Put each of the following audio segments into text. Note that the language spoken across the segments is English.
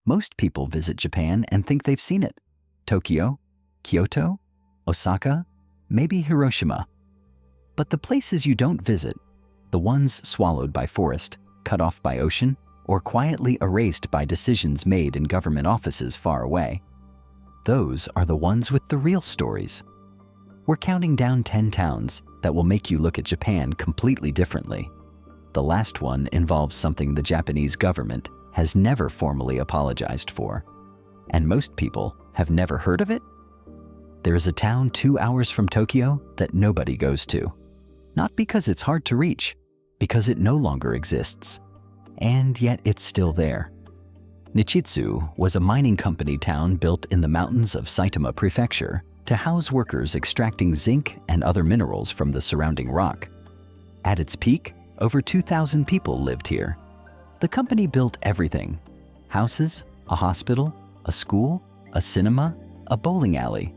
Most people visit Japan and think they've seen it. Tokyo, Kyoto, Osaka, maybe Hiroshima. But the places you don't visit, the ones swallowed by forest, cut off by ocean, or quietly erased by decisions made in government offices far away, those are the ones with the real stories. We're counting down 10 towns that will make you look at Japan completely differently. The last one involves something the Japanese government has never formally apologized for, and most people have never heard of it. There is a town 2 hours from Tokyo that nobody goes to, not because it's hard to reach, because it no longer exists, and yet it's still there. Nichitsu was a mining company town built in the mountains of Saitama Prefecture to house workers extracting zinc and other minerals from the surrounding rock. At its peak, over 2,000 people lived here. The company built everything: houses, a hospital, a school, a cinema, a bowling alley.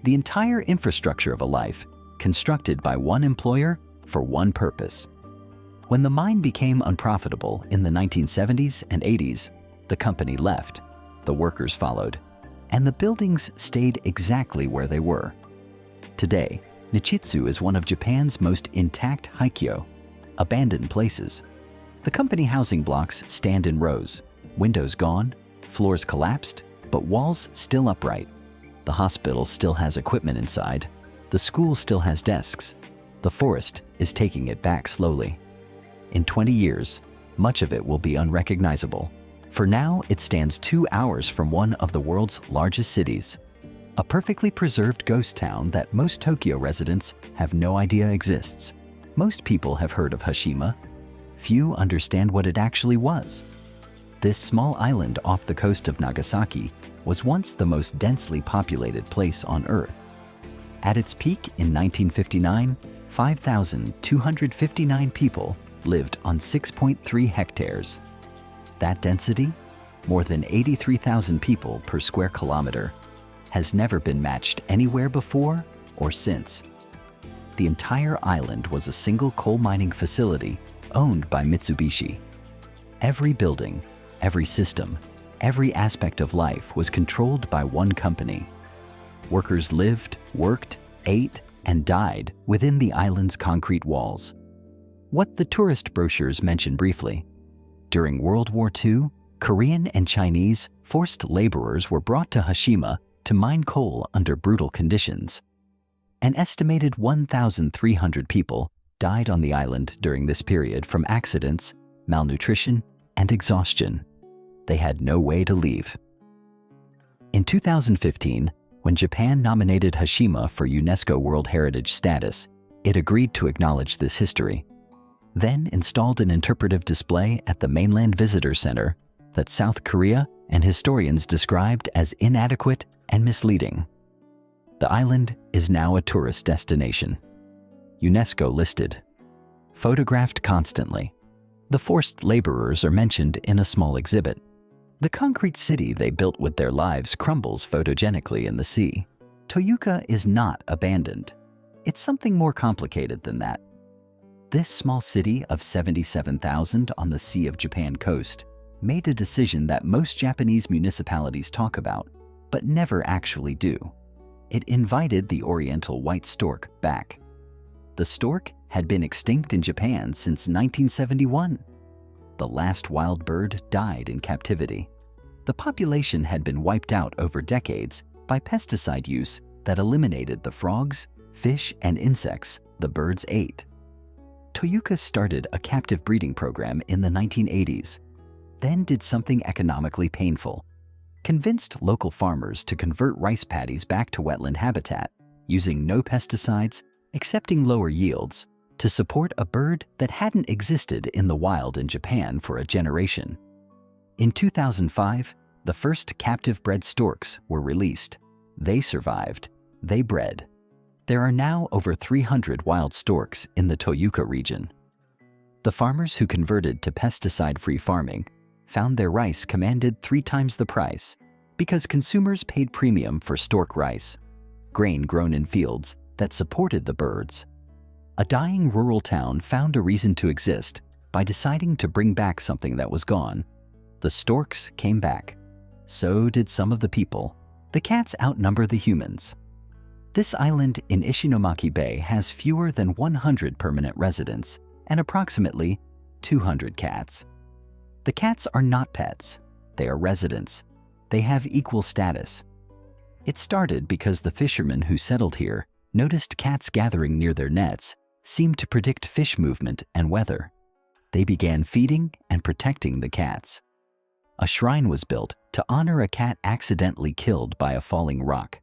The entire infrastructure of a life, constructed by one employer for one purpose. When the mine became unprofitable in the 1970s and 80s, the company left, the workers followed, and the buildings stayed exactly where they were. Today, Nichitsu is one of Japan's most intact haikyo, abandoned places. The company housing blocks stand in rows, windows gone, floors collapsed, but walls still upright. The hospital still has equipment inside. The school still has desks. The forest is taking it back slowly. In 20 years, much of it will be unrecognizable. For now, it stands 2 hours from one of the world's largest cities, a perfectly preserved ghost town that most Tokyo residents have no idea exists. Most people have heard of Hashima. Few understand what it actually was. This small island off the coast of Nagasaki was once the most densely populated place on Earth. At its peak in 1959, 5,259 people lived on 6.3 hectares. That density, more than 83,000 people per square kilometer, has never been matched anywhere before or since. The entire island was a single coal mining facility owned by Mitsubishi. Every building, every system, every aspect of life was controlled by one company. Workers lived, worked, ate, and died within the island's concrete walls. What the tourist brochures mention briefly: during World War II, Korean and Chinese forced laborers were brought to Hashima to mine coal under brutal conditions. An estimated 1,300 people died on the island during this period from accidents, malnutrition, and exhaustion. They had no way to leave. In 2015, when Japan nominated Hashima for UNESCO World Heritage status, it agreed to acknowledge this history, then installed an interpretive display at the Mainland Visitor Center that South Korea and historians described as inadequate and misleading. The island is now a tourist destination. UNESCO listed. Photographed constantly. The forced laborers are mentioned in a small exhibit. The concrete city they built with their lives crumbles photogenically in the sea. Toyooka is not abandoned. It's something more complicated than that. This small city of 77,000 on the Sea of Japan coast made a decision that most Japanese municipalities talk about, but never actually do. It invited the oriental white stork back. The stork had been extinct in Japan since 1971. The last wild bird died in captivity. The population had been wiped out over decades by pesticide use that eliminated the frogs, fish, and insects the birds ate. Toyooka started a captive breeding program in the 1980s, then did something economically painful. Convinced local farmers to convert rice paddies back to wetland habitat, using no pesticides, accepting lower yields, to support a bird that hadn't existed in the wild in Japan for a generation. In 2005, the first captive-bred storks were released. They survived. They bred. There are now over 300 wild storks in the Toyooka region. The farmers who converted to pesticide-free farming found their rice commanded 3 times the price because consumers paid premium for stork rice, grain grown in fields that supported the birds. A dying rural town found a reason to exist by deciding to bring back something that was gone. The storks came back. So did some of the people. The cats outnumber the humans. This island in Ishinomaki Bay has fewer than 100 permanent residents and approximately 200 cats. The cats are not pets. They are residents. They have equal status. It started because the fishermen who settled here noticed cats gathering near their nets seemed to predict fish movement and weather. They began feeding and protecting the cats. A shrine was built to honor a cat accidentally killed by a falling rock.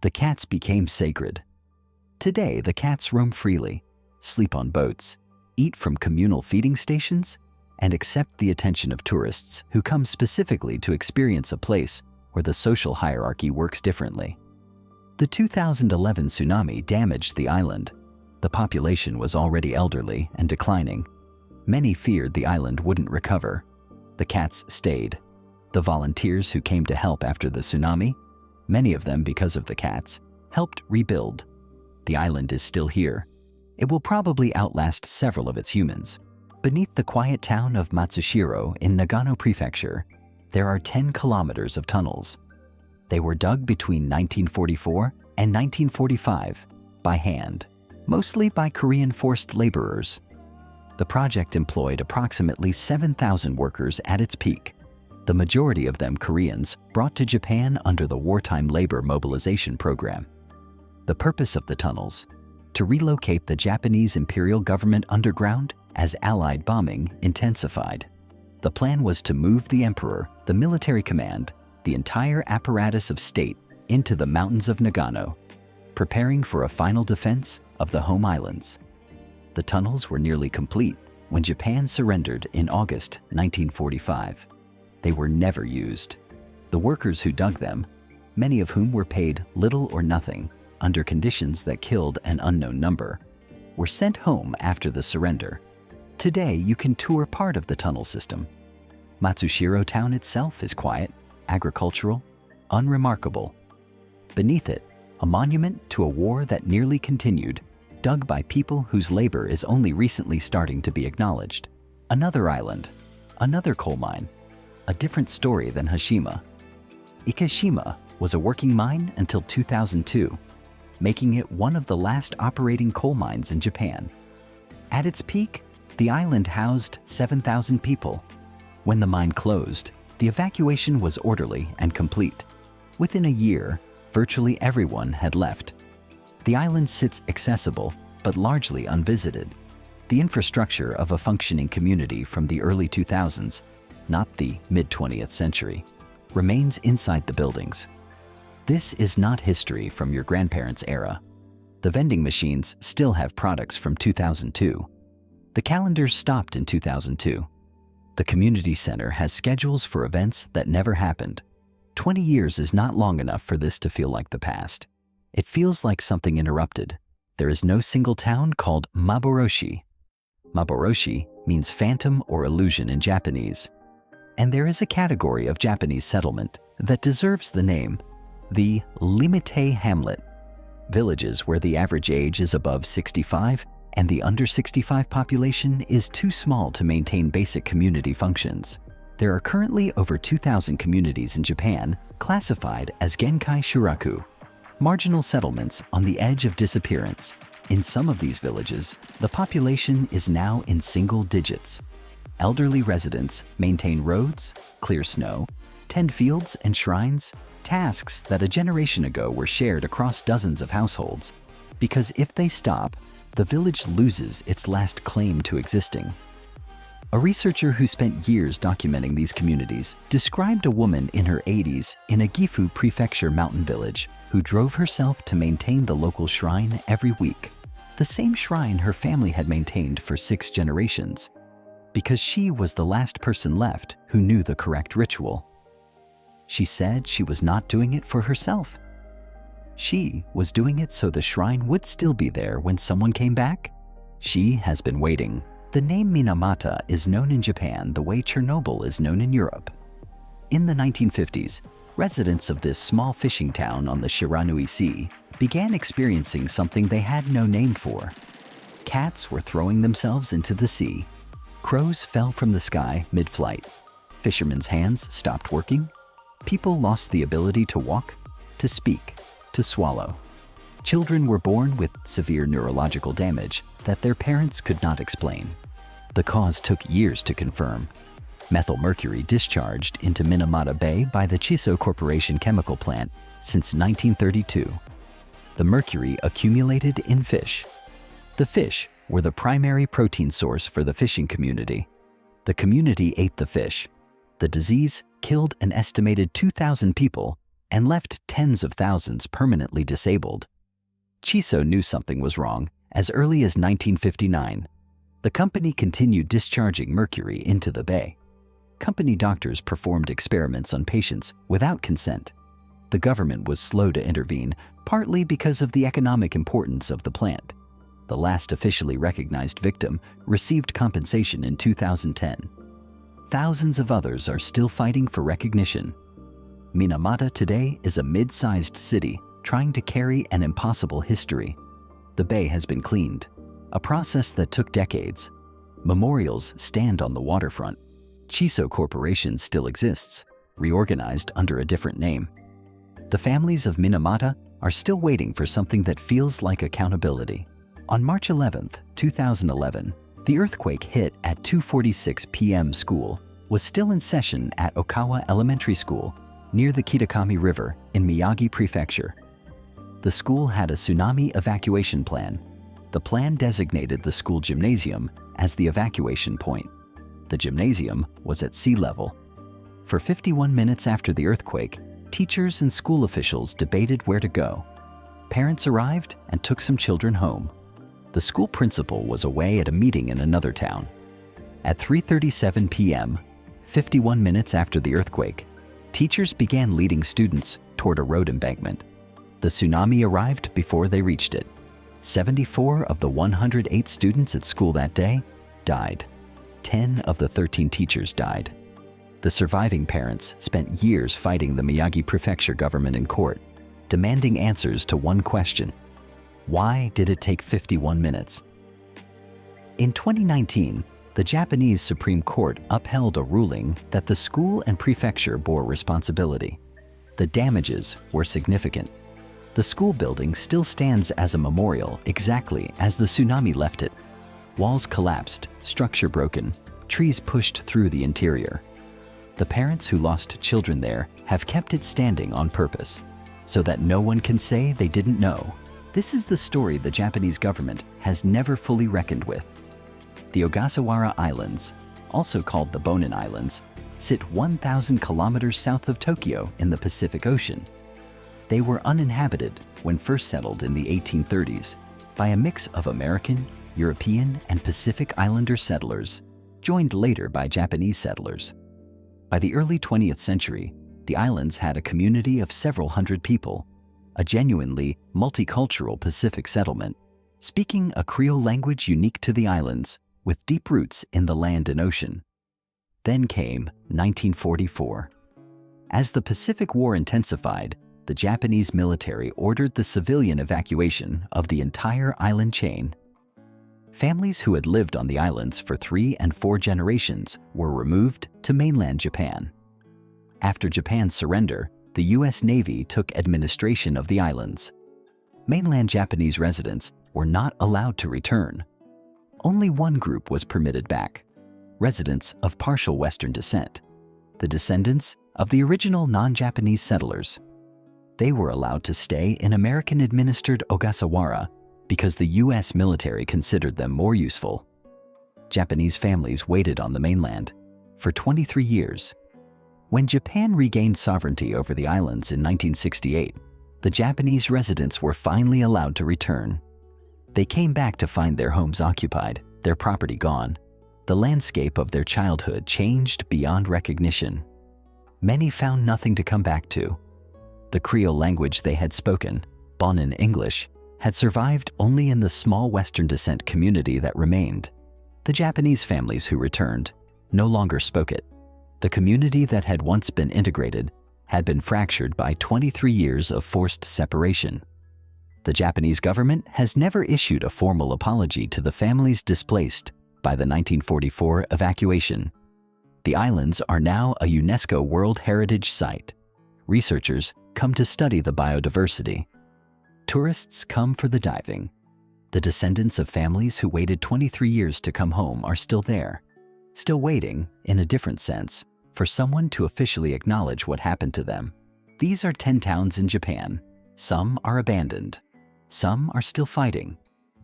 The cats became sacred. Today, the cats roam freely, sleep on boats, eat from communal feeding stations, and accept the attention of tourists who come specifically to experience a place where the social hierarchy works differently. The 2011 tsunami damaged the island. The population was already elderly and declining. Many feared the island wouldn't recover. The cats stayed. The volunteers who came to help after the tsunami, many of them because of the cats, helped rebuild. The island is still here. It will probably outlast several of its humans. Beneath the quiet town of Matsushiro in Nagano Prefecture, there are 10 kilometers of tunnels. They were dug between 1944 and 1945 by hand, mostly by Korean forced laborers. The project employed approximately 7,000 workers at its peak, the majority of them Koreans brought to Japan under the Wartime Labor Mobilization Program. The purpose of the tunnels: to relocate the Japanese imperial government underground as Allied bombing intensified. The plan was to move the emperor, the military command, the entire apparatus of state into the mountains of Nagano, preparing for a final defense of the home islands. The tunnels were nearly complete when Japan surrendered in August 1945. They were never used. The workers who dug them, many of whom were paid little or nothing under conditions that killed an unknown number, were sent home after the surrender. Today, you can tour part of the tunnel system. Matsushiro town itself is quiet, agricultural, unremarkable. Beneath it, a monument to a war that nearly continued, dug by people whose labor is only recently starting to be acknowledged. Another island, another coal mine, a different story than Hashima. Ikeshima was a working mine until 2002, making it one of the last operating coal mines in Japan. At its peak, the island housed 7,000 people. When the mine closed, the evacuation was orderly and complete. Within a year, virtually everyone had left. The island sits accessible, but largely unvisited. The infrastructure of a functioning community from the early 2000s, not the mid-20th century, remains inside the buildings. This is not history from your grandparents' era. The vending machines still have products from 2002. The calendars stopped in 2002. The community center has schedules for events that never happened. 20 years is not long enough for this to feel like the past. It feels like something interrupted. There is no single town called Maboroshi. Maboroshi means phantom or illusion in Japanese. And there is a category of Japanese settlement that deserves the name, the Limite Hamlet. Villages where the average age is above 65 and the under 65 population is too small to maintain basic community functions. There are currently over 2,000 communities in Japan classified as Genkai Shuraku, marginal settlements on the edge of disappearance. In some of these villages, the population is now in single digits. Elderly residents maintain roads, clear snow, tend fields and shrines, tasks that a generation ago were shared across dozens of households, because if they stop, the village loses its last claim to existing. A researcher who spent years documenting these communities described a woman in her 80s in a Gifu Prefecture mountain village who drove herself to maintain the local shrine every week, the same shrine her family had maintained for 6 generations, because she was the last person left who knew the correct ritual. She said she was not doing it for herself. She was doing it so the shrine would still be there when someone came back. She has been waiting. The name Minamata is known in Japan the way Chernobyl is known in Europe. In the 1950s, residents of this small fishing town on the Shiranui Sea began experiencing something they had no name for. Cats were throwing themselves into the sea. Crows fell from the sky mid-flight. Fishermen's hands stopped working. People lost the ability to walk, to speak, to swallow. Children were born with severe neurological damage that their parents could not explain. The cause took years to confirm. Methylmercury discharged into Minamata Bay by the Chiso Corporation chemical plant since 1932. The mercury accumulated in fish. The fish were the primary protein source for the fishing community. The community ate the fish. The disease killed an estimated 2,000 people and left tens of thousands permanently disabled. Chiso knew something was wrong as early as 1959. The company continued discharging mercury into the bay. Company doctors performed experiments on patients without consent. The government was slow to intervene, partly because of the economic importance of the plant. The last officially recognized victim received compensation in 2010. Thousands of others are still fighting for recognition. Minamata today is a mid-sized city trying to carry an impossible history. The bay has been cleaned, a process that took decades. Memorials stand on the waterfront. Chiso Corporation still exists, reorganized under a different name. The families of Minamata are still waiting for something that feels like accountability. On March 11, 2011, the earthquake hit at 2:46 p.m. School was still in session at Okawa Elementary School near the Kitakami River in Miyagi Prefecture. The school had a tsunami evacuation plan. The plan designated the school gymnasium as the evacuation point. The gymnasium was at sea level. For 51 minutes after the earthquake, teachers and school officials debated where to go. Parents arrived and took some children home. The school principal was away at a meeting in another town. At 3:37 p.m., 51 minutes after the earthquake, teachers began leading students toward a road embankment. The tsunami arrived before they reached it. 74 of the 108 students at school that day died. 10 of the 13 teachers died. The surviving parents spent years fighting the Miyagi Prefecture government in court, demanding answers to one question: why did it take 51 minutes? In 2019, the Japanese Supreme Court upheld a ruling that the school and prefecture bore responsibility. The damages were significant. The school building still stands as a memorial exactly as the tsunami left it. Walls collapsed, structure broken, trees pushed through the interior. The parents who lost children there have kept it standing on purpose, so that no one can say they didn't know. This is the story the Japanese government has never fully reckoned with. The Ogasawara Islands, also called the Bonin Islands, sit 1,000 kilometers south of Tokyo in the Pacific Ocean. They were uninhabited when first settled in the 1830s by a mix of American, European, and Pacific Islander settlers, joined later by Japanese settlers. By the early 20th century, the islands had a community of several hundred people, a genuinely multicultural Pacific settlement, speaking a Creole language unique to the islands, with deep roots in the land and ocean. Then came 1944. As the Pacific War intensified, the Japanese military ordered the civilian evacuation of the entire island chain. Families who had lived on the islands for 3 and 4 generations were removed to mainland Japan. After Japan's surrender, the U.S. Navy took administration of the islands. Mainland Japanese residents were not allowed to return. Only one group was permitted back: residents of partial Western descent, the descendants of the original non-Japanese settlers. They were allowed to stay in American-administered Ogasawara because the U.S. military considered them more useful. Japanese families waited on the mainland for 23 years. When Japan regained sovereignty over the islands in 1968, the Japanese residents were finally allowed to return. They came back to find their homes occupied, their property gone. The landscape of their childhood changed beyond recognition. Many found nothing to come back to. The Creole language they had spoken, Bonin English, had survived only in the small Western descent community that remained. The Japanese families who returned no longer spoke it. The community that had once been integrated had been fractured by 23 years of forced separation. The Japanese government has never issued a formal apology to the families displaced by the 1944 evacuation. The islands are now a UNESCO World Heritage Site. Researchers come to study the biodiversity. Tourists come for the diving. The descendants of families who waited 23 years to come home are still there, still waiting, in a different sense, for someone to officially acknowledge what happened to them. These are 10 towns in Japan. Some are abandoned. Some are still fighting.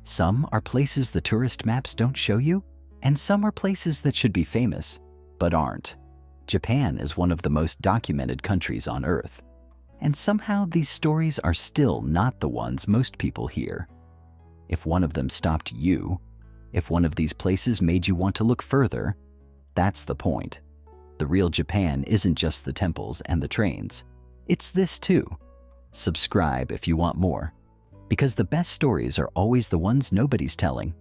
Some are places the tourist maps don't show you, and some are places that should be famous, but aren't. Japan is one of the most documented countries on Earth, and somehow these stories are still not the ones most people hear. If one of them stopped you, if one of these places made you want to look further, that's the point. The real Japan isn't just the temples and the trains. It's this too. Subscribe if you want more, because the best stories are always the ones nobody's telling.